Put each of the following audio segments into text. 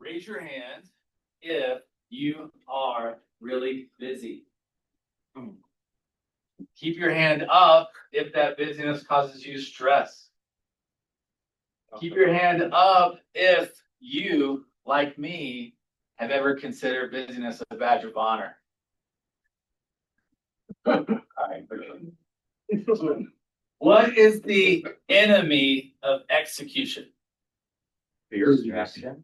Raise your hand if you are really busy. Keep your hand up if that busyness causes you stress. Keep your hand up if you, like me, have ever considered busyness a badge of honor. All right. What is the enemy of execution? Fear, distraction,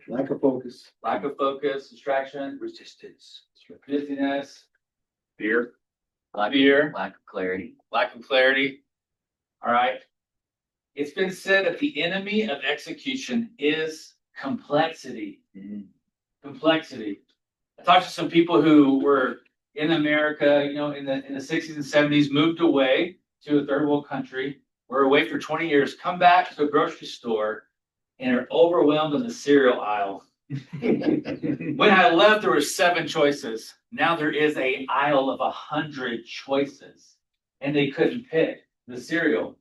lack of focus, Lack of focus, distraction, resistance, busyness, fear, lack of clarity. All right. It's been said that the enemy of execution is complexity. Complexity. I talked to some people who were in America, in the 60s and 70s, moved away to a third world country, were away for 20 years, come back to a grocery store and are overwhelmed in the cereal aisle. When I left, there were 7 choices. Now there is an aisle of 100 choices, and they couldn't pick the cereal.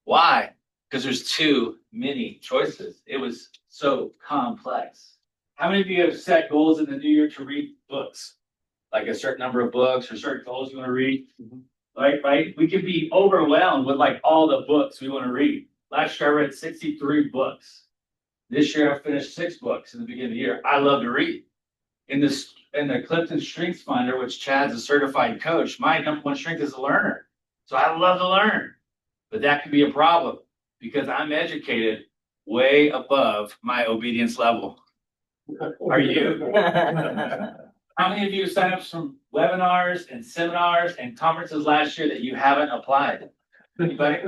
Why? Because there's too many choices. It was so complex. How many of you have set goals in the new year to read books? Like a certain number of books or certain goals you want to read? Right? We can be overwhelmed with like all the books we want to read. Last year I read 63 books. This year I finished 6 books in the beginning of the year. I love to read. In the Clifton Strengths Finder, which Chad's a certified coach, my number 1 strength is a learner. So I love to learn. But that could be a problem because I'm educated way above my obedience level. Are you? How many of you signed up for some webinars and seminars and conferences last year that you haven't applied? Anybody?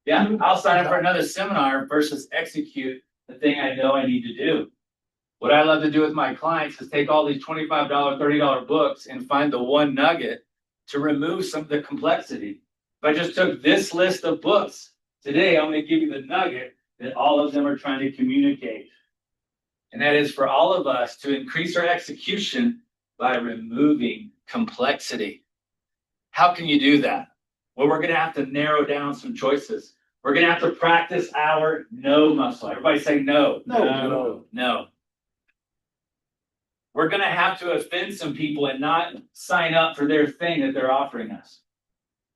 Yeah, I'll sign up for another seminar versus execute the thing I know I need to do. What I love to do with my clients is take all these $25, $30 books and find the one nugget to remove some of the complexity. If I just took this list of books today, I'm going to give you the nugget that all of them are trying to communicate. And that is for all of us to increase our execution by removing complexity. How can you do that? Well, we're going to have to narrow down some choices. We're going to have to practice our no muscle. Everybody say no. No. We're going to have to offend some people and not sign up for their thing that they're offering us.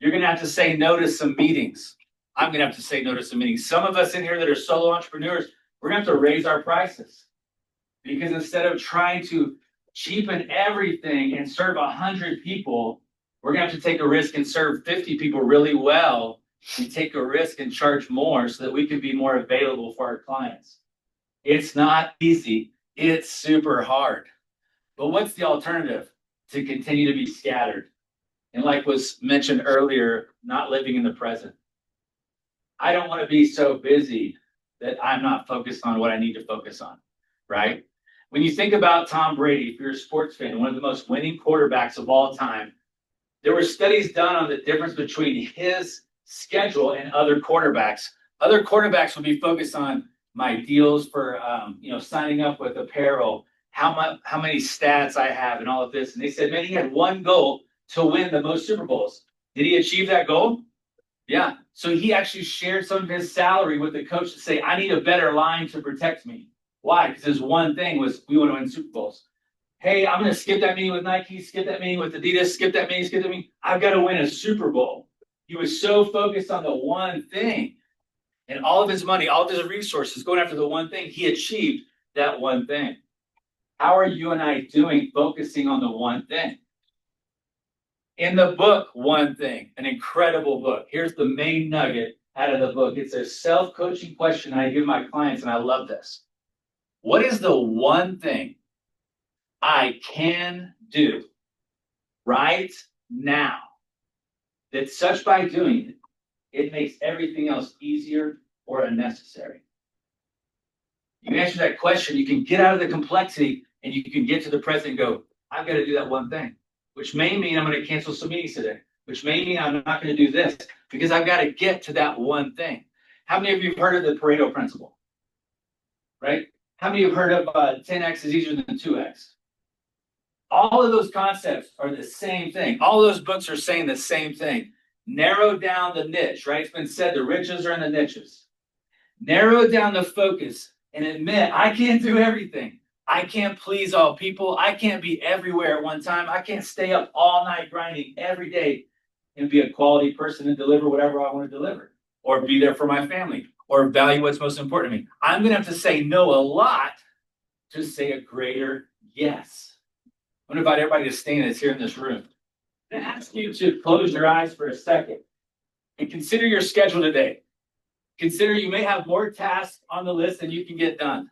You're going to have to say no to some meetings. I'm going to have to say no to some meetings. Some of us in here that are solo entrepreneurs, we're going to have to raise our prices. Because instead of trying to cheapen everything and serve 100 people, we're going to have to take a risk and serve 50 people really well and take a risk and charge more so that we can be more available for our clients. It's not easy. It's super hard. But what's the alternative? To continue to be scattered. And like was mentioned earlier, not living in the present. I don't want to be so busy that I'm not focused on what I need to focus on, right? When you think about Tom Brady, if you're a sports fan, one of the most winning quarterbacks of all time, there were studies done on the difference between his schedule and other quarterbacks. Other quarterbacks would be focused on my deals for, signing up with apparel, how many stats I have and all of this. And they said, man, he had one goal to win the most Super Bowls. Did he achieve that goal? Yeah. So he actually shared some of his salary with the coach to say, I need a better line to protect me. Why? Because his one thing was, we want to win Super Bowls. Hey, I'm going to skip that meeting with Nike, skip that meeting with Adidas, skip that meeting. I've got to win a Super Bowl. He was so focused on the one thing. And all of his money, all of his resources going after the one thing, he achieved that one thing. How are you and I doing focusing on the one thing? In the book, One Thing, an incredible book. Here's the main nugget out of the book. It's a self-coaching question I give my clients, and I love this. What is the one thing I can do right now that such by doing it, it makes everything else easier or unnecessary? You answer that question, you can get out of the complexity and you can get to the present and go, I've got to do that one thing, which may mean I'm going to cancel some meetings today, which may mean I'm not going to do this because I've got to get to that one thing. How many of you have heard of the Pareto principle? Right? How many have heard of 10x is easier than 2x? All of those concepts are the same thing. All those books are saying the same thing. Narrow down the niche, right? It's been said the riches are in the niches. Narrow down the focus and admit I can't do everything. I can't please all people. I can't be everywhere at one time. I can't stay up all night grinding every day and be a quality person and deliver whatever I want to deliver, or be there for my family, or value what's most important to me. I'm going to have to say no a lot to say a greater yes. I want to invite everybody to stand that's here in this room. I'm going to ask you to close your eyes for a second and consider your schedule today. Consider you may have more tasks on the list than you can get done.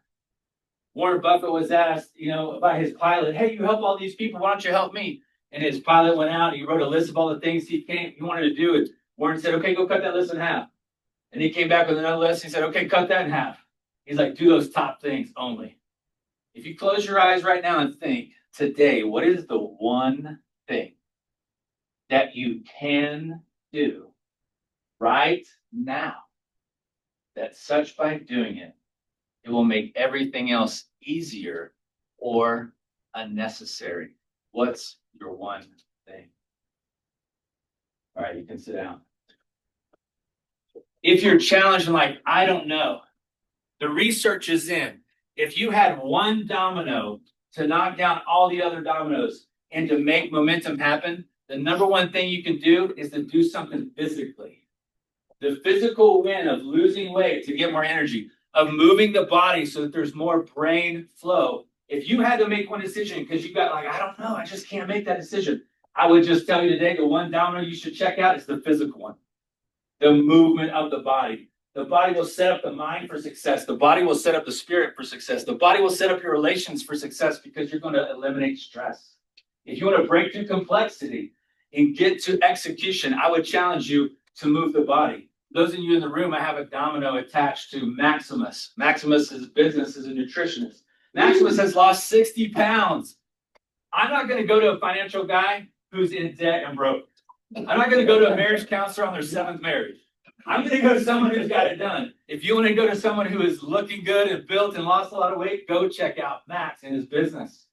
Warren Buffett was asked, by his pilot, hey, you help all these people, why don't you help me? And his pilot went out, he wrote a list of all the things he wanted to do. And Warren said, okay, go cut that list in half. And he came back with another list. He said, okay, cut that in half. He's like, do those top things only. If you close your eyes right now and think, today, what is the one thing that you can do right now that such by doing it, it will make everything else easier or unnecessary? What's your one thing? All right, you can sit down. If you're challenged and like, I don't know, the research is in. If you had one domino to knock down all the other dominoes and to make momentum happen, the number one thing you can do is to do something physically. The physical win of losing weight to get more energy, of moving the body so that there's more brain flow. If you had to make one decision because you got like, I don't know, I just can't make that decision, I would just tell you today, the one domino you should check out is the physical one. The movement of the body. The body will set up the mind for success. The body will set up the spirit for success. The body will set up your relations for success because you're going to eliminate stress. If you want to break through complexity and get to execution, I would challenge you to move the body. Those of you in the room, I have a domino attached to Maximus. Maximus's business is a nutritionist. Maximus has lost 60 pounds. I'm not going to go to a financial guy who's in debt and broke. I'm not going to go to a marriage counselor on their 7th marriage. I'm going to go to someone who's got it done. If you want to go to someone who is looking good and built and lost a lot of weight, go check out Max and his business.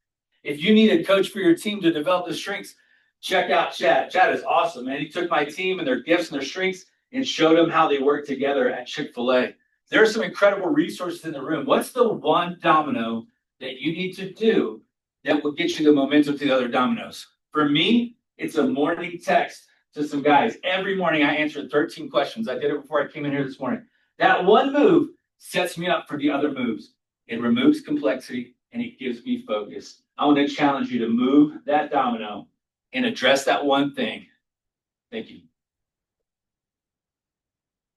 If you need a coach for your team to develop the strengths, check out Chad. Chad is awesome, man. He took my team and their gifts and their strengths and showed them how they work together at Chick-fil-A. There are some incredible resources in the room. What's the one domino that you need to do that will get you the momentum to the other dominoes? For me, it's a morning text to some guys. Every morning I answered 13 questions. I did it before I came in here this morning. That one move sets me up for the other moves. It removes complexity and it gives me focus. I want to challenge you to move that domino and address that one thing. Thank you.